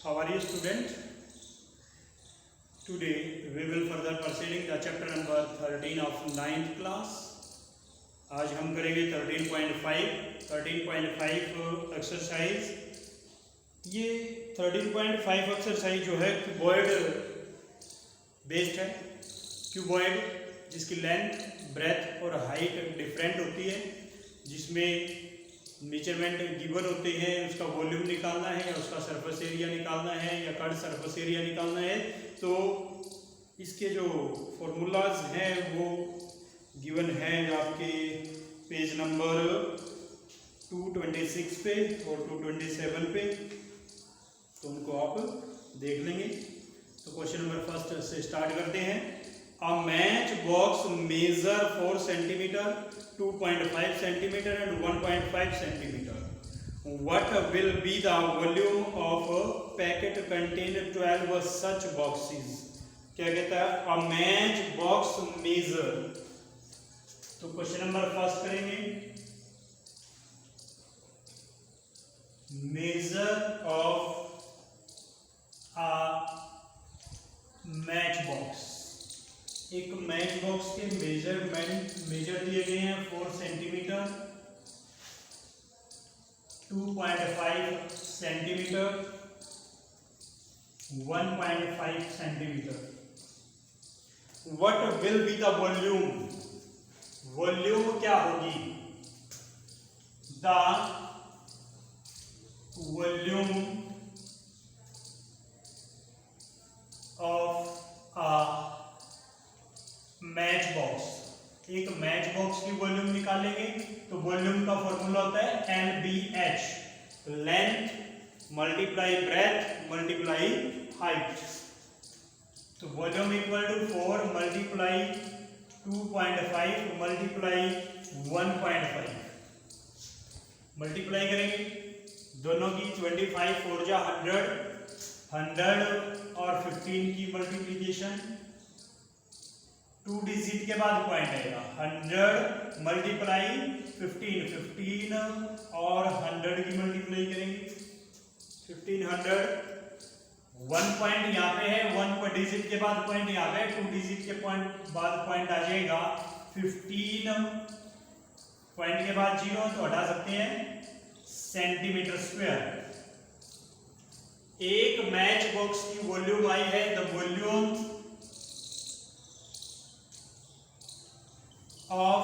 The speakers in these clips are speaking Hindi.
How are you, student? Today we will further proceeding the chapter number 13 of 9th class. आज हम करेंगे 13.5 एक्सरसाइज। ये 13.5 एक्सरसाइज जो है क्यूबॉइड बेस्ड है। क्यूबॉइड जिसकी लेंथ, ब्रेथ और हाइट डिफरेंट होती है, जिसमें मेजरमेंट गिवन होते हैं, उसका वॉल्यूम निकालना है या उसका सरफेस एरिया निकालना है या कट सरफेस एरिया निकालना है। तो इसके जो फॉर्मूलाज हैं वो गिवन है आपके पेज नंबर 226 पे और 227 पे, तो उनको आप देख लेंगे। तो क्वेश्चन नंबर फर्स्ट से स्टार्ट करते हैं। A match box measure 4 centimetre, 2.5 centimeter and 1.5 centimeter. What will be the volume of a packet contain 12 such boxes? क्या कहता है? A match box measure. तो क्वेश्चन नंबर फर्स्ट करेंगे। Measure of a match box. एक मैच बॉक्स के मेजर दिए गए हैं 4 centimetre, 2.5 centimetre, 1.5 centimetre. What will be the volume? Volume क्या होगी? The volume of a match box. एक मैच बॉक्स की वॉल्यूम निकालेंगे तो वॉल्यूम का फॉर्मूला होता है LBH, length multiply breadth multiply height. तो volume equal to 4 multiply 2.5 multiply 1.5 multiply करेंगे दोनों की। 25 4 जा 100 और 15 की मल्टीप्लीकेशन 2 डिजिट के बाद पॉइंट आएगा। 100 मल्टीप्लाई 15 और 100 की मल्टीप्लाई करेंगे 1500। 1 पॉइंट यहाँ पे है, 1 डिजिट के बाद पॉइंट यहाँ पे, 2 डिजिट के पॉइंट बाद पॉइंट आ जाएगा 15 पॉइंट के बाद 0 तो हटा सकते हैं सेंटीमीटर स्क्वायर। एक मैच बॉक्स की वॉल्यूम आई है, the volume of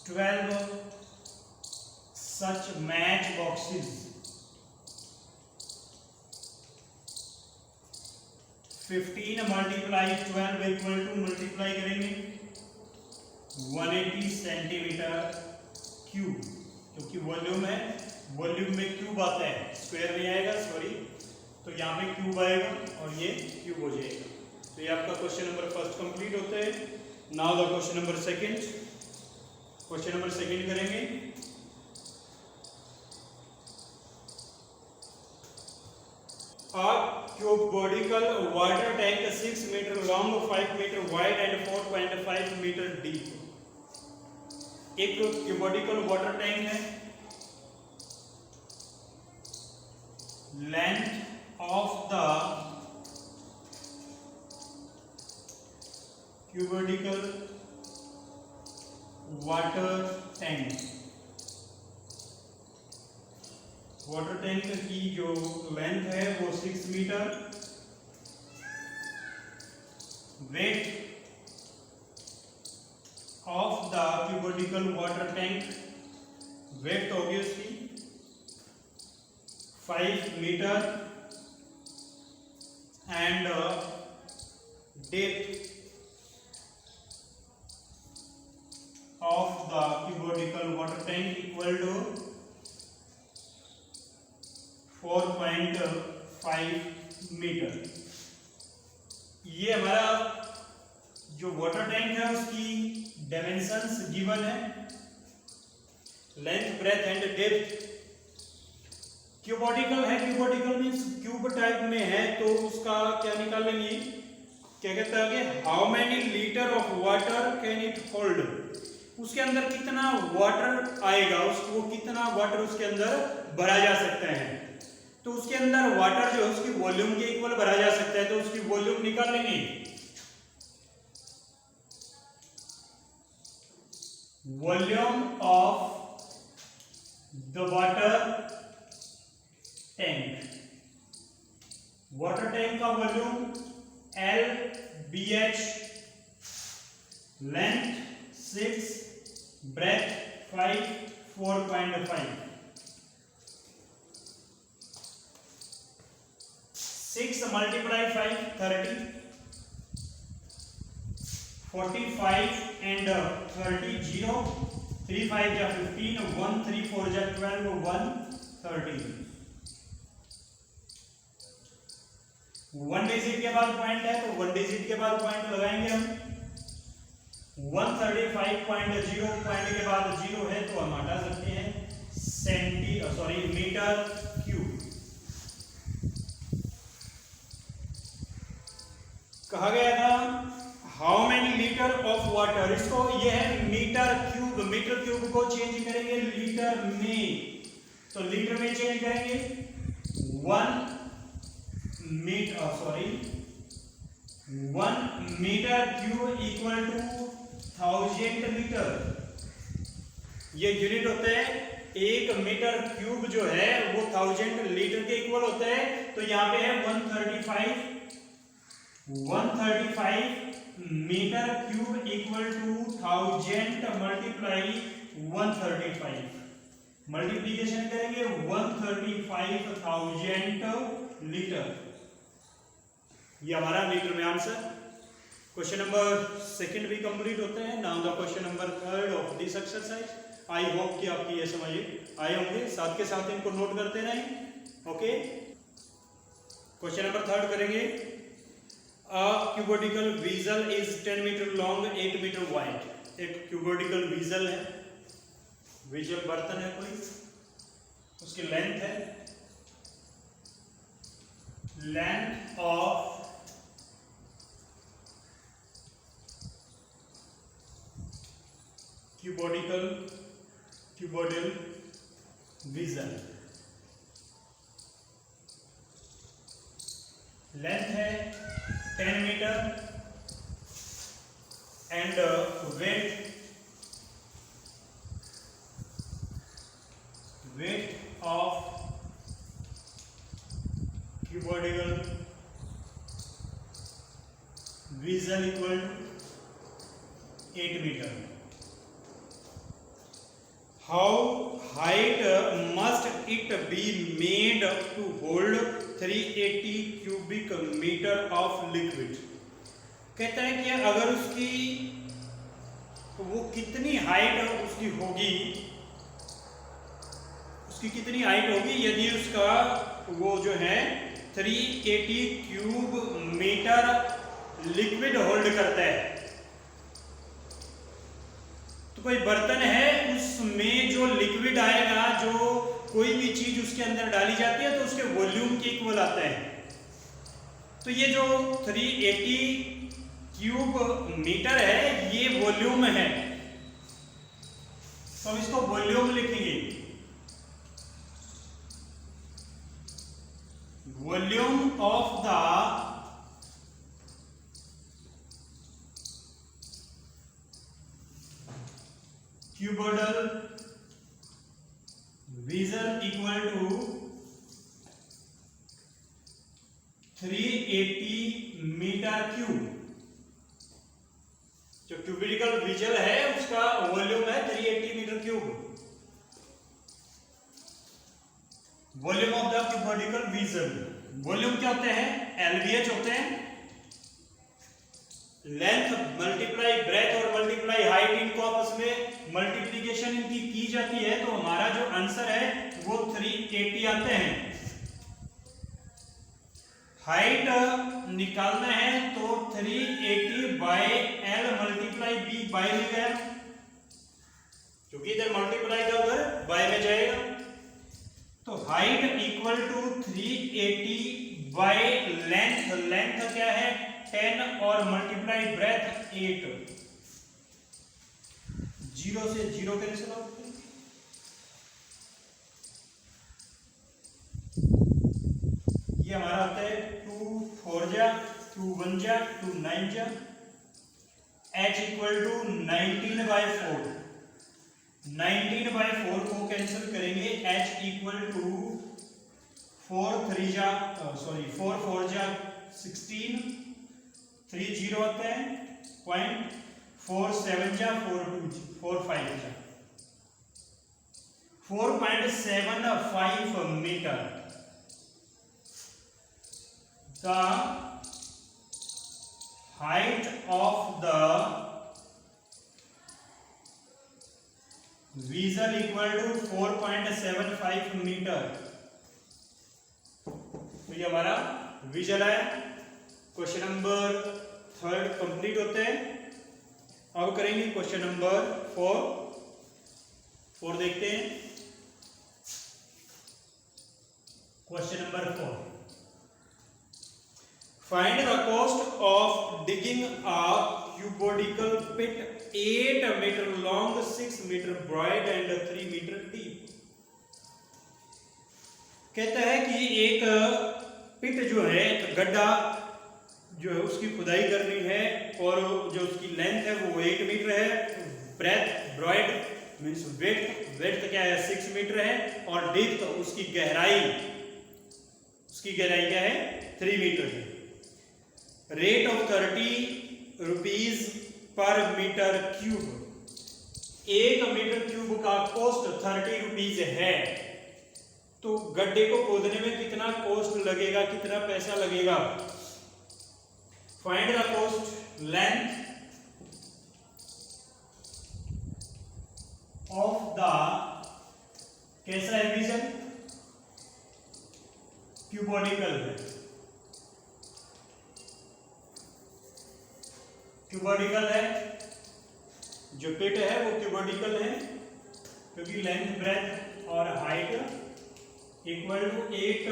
12 such match boxes, 15 multiply 12 equal to multiply करेंगे 180 सेंटीमीटर क्यूब, क्योंकि वॉल्यूम है, वॉल्यूम में क्यूब आता है, स्क्वायर नहीं आएगा, सॉरी। तो यहाँ पे क्यूब आएगा और ये क्यूब हो जाएगा। तो ये आपका क्वेश्चन नंबर फर्स्ट कंप्लीट होता है। Now the question number second. Question number second करेंगे। A cubical water tank 6 meter long, 5 meter wide and 4.5 meter deep. एक क्यूबिकल वाटर टैंक है, length of the cubical water tank, water tank की जो लेंथ है वो 6 metre, weight of the cubical water tank, weight तो होगी उसकी 5 metre and depth of the cubical water tank equal to 4.5 metre. ये हमारा जो वाटर टैंक है उसकी डायमेंशंस गिवन है, length breadth and depth. Cubical है, क्यूबिकल मींस क्यूब टाइप में है, तो उसका क्या निकालेंगे, क्या कहता है कि how many litre of water can it hold, उसके अंदर कितना वाटर आएगा, उसको कितना वाटर उसके अंदर भरा जा सकता है। तो उसके अंदर वाटर जो है उसकी वॉल्यूम के इक्वल भरा जा सकता है, तो उसकी वॉल्यूम निकाल लेंगे। Volume of the water tank, water tank का volume LBH, length 6, breath 5, 4.5। 6 multiply 5 30, 45 and 30 0, 3 5 जा 15, 1 3 4 जा 12, 130। 1 डिजिट के बाद पॉइंट है तो 1 डिजिट के बाद पॉइंट लगाएंगे हम। 135.0 पॉइंट के बाद 0 है तो हम हटा सकते हैं मीटर क्यूब। कहा गया था how many litre of water, इसको ये है मीटर क्यूब, मीटर क्यूब को चेंज करेंगे लीटर में, तो लीटर में चेंज करेंगे 1 metre cube equal to 1000 litre. ये यूनिट होता है, 1 मीटर क्यूब जो है वो 1000 लीटर के इक्वल होता है। तो यहाँ पे है 135 metre cube equal to 1000 multiply 135, multiplication करेंगे 135,000 लीटर। ये हमारा लीटर में आंसर। क्वेश्चन नंबर 2 भी कंप्लीट होते हैं। Now the question number 3 of this exercise. I hope कि आपकी ये समझ आए होंगे, साथ के साथ इनको नोट करते रहें। ओके, क्वेश्चन नंबर 3 करेंगे। A cubical vessel is 10 metre long, 8 metre wide. एक क्यूबिकल वेसल है, वेसल बर्तन है कोई, उसकी लेंथ है, length of cubical vessel, length है 10 metre and weight of cubical vessel equal to 8 metre. How height must it be made to hold 380 cubic metre of liquid. कहता है कि अगर उसकी वो कितनी हाइट उसकी होगी, उसकी कितनी हाइट होगी यदि उसका वो जो है 380 क्यूब मीटर लिक्विड होल्ड करता है। तो कोई बर्तन है, उसमें जो लिक्विड आएगा, जो कोई भी चीज उसके अंदर डाली जाती है तो उसके वॉल्यूम के इक्वल आता है। तो ये जो 380 क्यूब मीटर है ये वॉल्यूम है, तो हम इसको वॉल्यूम लिखेंगे। Volume of the cubical vessel equal to 380 metre cube. जो क्यूबिकल वेसल है उसका वॉल्यूम है 380 metre cube. Volume of the cubical vessel, volume क्या होते हैं? LBH होते हैं। लेंथ मल्टीप्लाई ब्रेथ और मल्टीप्लाई हाइट, इनको आपस में मल्टीप्लीकेशन इनकी की जाती है, तो हमारा जो आंसर है वो 380 आते हैं। हाइट निकालना है तो 380 by L multiply B by में गया, क्योंकि इधर मल्टीप्लाई था उधर बाय में जाएगा। तो height equal to 380 by length, length क्या है 10 और मल्टीप्लाई ब्रेथ 8। 0 से 0 कैंसिल आउट, ये हमारा होता है 2 4 जा 2 1 जा 2 9 जा h इक्वल टू 19/4। 19/4 को कैंसिल करेंगे, h इक्वल टू 4 4 जा 16, 3 0 होता है 0.47 जा 4.5 जा 4.75 metre. The height of the vessel equal to 4.75 metre. तो ये हमारा विजल है। क्वेश्चन नंबर 3 कंप्लीट होते हैं। अब करेंगे क्वेश्चन नंबर 4 देखते हैं। Question number 4, find the cost of digging a cuboidal pit 8 metre long, 6 metre broad and 3 metre deep. कहता है कि एक पिट जो है, एक गड्ढा जो है उसकी खुदाई करनी है और जो उसकी लेंथ है वो 8 मीटर है, ब्रेथ ब्रॉड मींस वेट क्या है 6 मीटर है और डीप उसकी गहराई क्या है 3 मीटर है। Rate of 30 rupees per metre cube. 1 metre cube का कॉस्ट 30 रुपीज है। तो गड्ढे को खोदने में कितना कॉस्ट लगेगा, कितना पैसा लगेगा। Find the cost length of the, कैसा है विजन, क्यूबोडिकल है। क्यूबोडिकल है, जो पिट है वो क्यूबोडिकल है क्योंकि लेंथ ब्रेथ और height equal to 8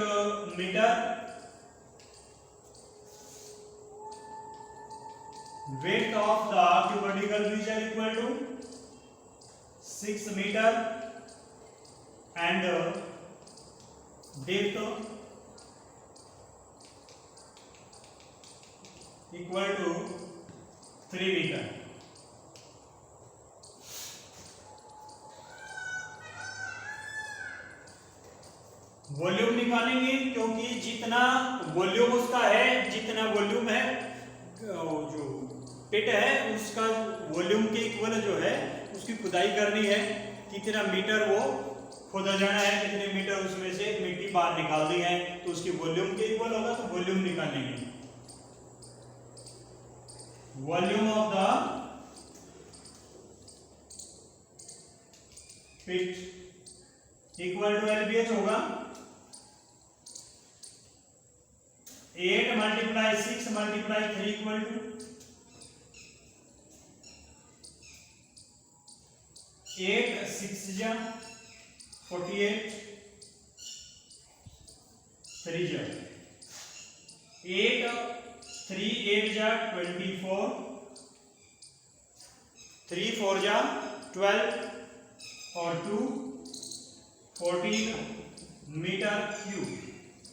metre. Width of the cubical vessel equal to 6 meter and depth equal to 3 meter। Volume निकालेंगे क्योंकि जितना वॉल्यूम उसका है, जितना वॉल्यूम है जो पिट है उसका वॉल्यूम के इक्वल जो है उसकी खुदाई करनी है। कितना मीटर वो खोदा जाना है, कितने मीटर उसमें से मिट्टी बाहर निकालनी है, तो उसकी वॉल्यूम के इक्वल होगा, तो वॉल्यूम निकालेंगे। Volume of the pit equal to LBH होगा 8 × 6 × 3 इक्वल टू 8 6 जा 48 3 जा 8 3 8 जा 24 3 4 जा 12 और 2 14 मीटर क्यूब।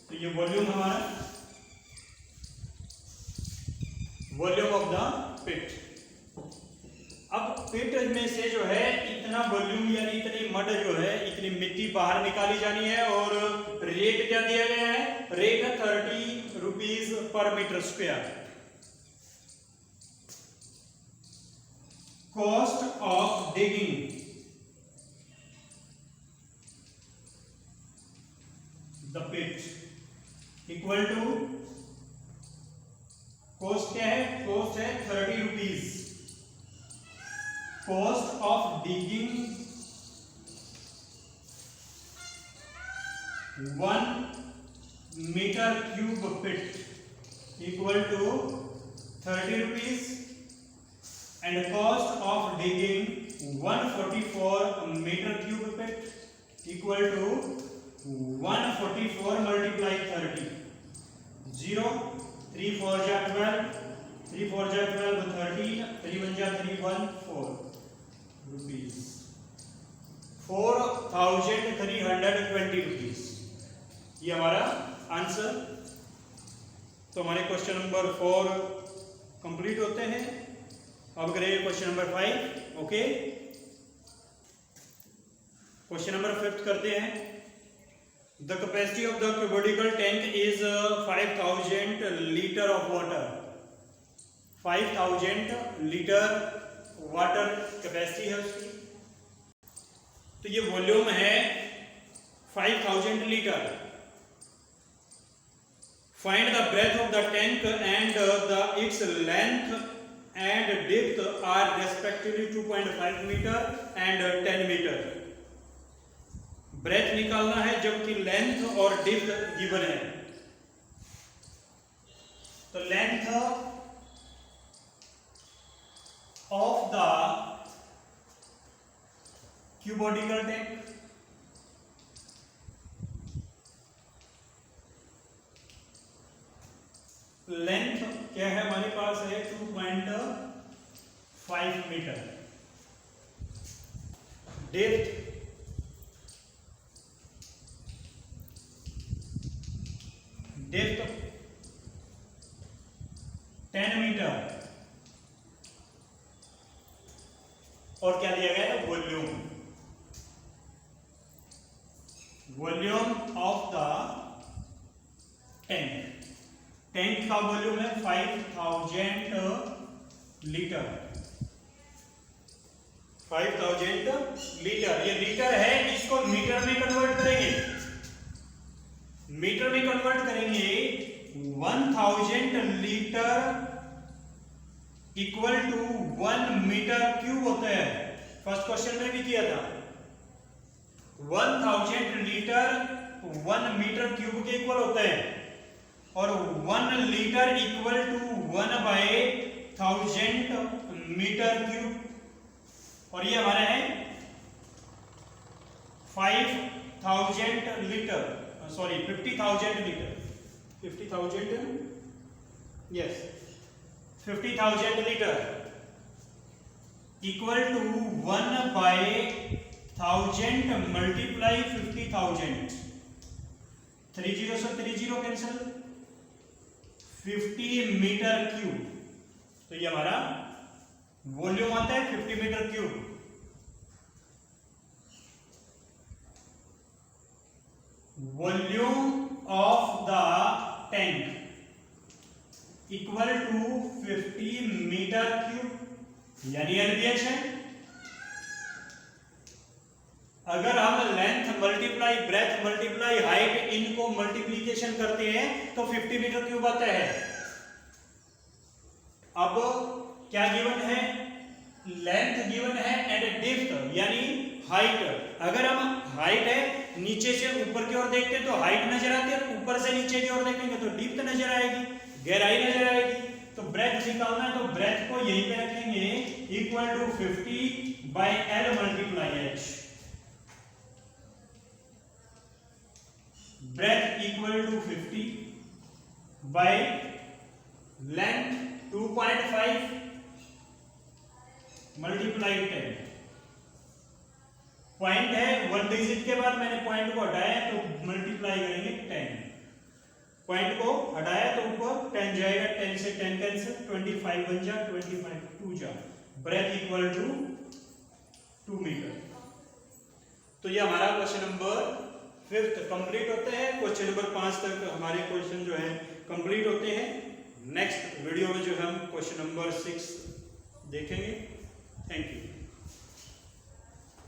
तो ये वॉल्यूम हमारा वॉल्यूम ऑफ द पिट। अब पिट में से जो है इतना वॉल्यूम यानी इतनी मड जो है, इतनी मिट्टी बाहर निकाली जानी है और रेट क्या दिया गया है, rate 30 rupees per metre square. Cost of digging the pit equal to, cost क्या है, कॉस्ट है 30 rupees. Cost of digging 1 metre cube pit equal to 30 rupees and cost of digging 144 metre cube pit equal to 144 multiply 30 0 3 4 जा 12 3 4 जा 12 13 3 1 जा 3 1 4 रुपीज 4320 रुपीज। ये हमारा आंसर तो हमारे क्वेश्चन नंबर 4 कंप्लीट होते हैं। अब करेंगे question number 5। Okay, question number 5 करते हैं। The capacity of the cubical tank is 5000 litre of water. 5000 litre water capacity है उसकी। तो ये वॉल्यूम है 5000 litre. Find the breadth of the tank and the its length and depth are respectively 2.5 metre and 10 metre. Breadth निकालना है जबकि लेंथ और डेप्थ गिवन है। तो length of the cuboidal tank, length क्या है हमारे पास है 2.5 मीटर। Depth depth 10 metre. और क्या दिया गया है? Volume. Volume of the tank. Tank का वॉल्यूम है 5000 लीटर। 5000 लीटर, ये लीटर है, इसको मीटर में कन्वर्ट करेंगे। मीटर में कन्वर्ट करेंगे 1000 litre equal to 1 metre cube होता है। फर्स्ट क्वेश्चन में भी किया था। 1000 लीटर 1 मीटर क्यूब के इक्वल होता है और 1 litre equal to 1/1000 metre cube. और ये हमारा है 5000 litre, sorry 50,000 litre. 50,000, yes, 50,000 litre equal to 1/1000 multiply 50,000। 30 से 30 कैंसिल, 50 मीटर क्यूब। तो ये हमारा वॉल्यूम आता है 50 metre cube. Volume of the tank equal to 50 metre cube, यानी एलबीएच है। अगर हम length multiply breadth multiply height इनको मल्टीप्लीकेशन करते हैं तो 50 मीटर क्यूब आता है। अब क्या गिवन है? लेंथ गिवन है एंड डेप्थ यानी हाइट। अगर हम हाइट है नीचे से ऊपर की ओर देखते हैं तो हाइट नजर आती है, ऊपर से नीचे की ओर देखेंगे तो डेप्थ नजर आएगी, गहराई नजर आएगी। तो ब्रेथ निकालना है तो ब्रेथ को यहीं पे रखेंगे equal to 50/L multiply H। Breadth equal to 50 by length 2.5 multiply 10। Point है 1 डिजिट के बाद मैंने पॉइंट को हटाया तो मल्टीप्लाई करेंगे 10। पॉइंट को हटाया तो ऊपर 10 जाएगा, 10 से 10 कैंसिल, 25 बन जा, 25 2 जा। Breadth equal to 2 metre. तो ये हमारा क्वेश्चन नंबर 5 कंप्लीट होते हैं। क्वेश्चन नंबर 5 तक हमारे क्वेश्चन जो है कंप्लीट होते हैं। नेक्स्ट वीडियो में जो हम क्वेश्चन नंबर 6 देखेंगे। Thank you.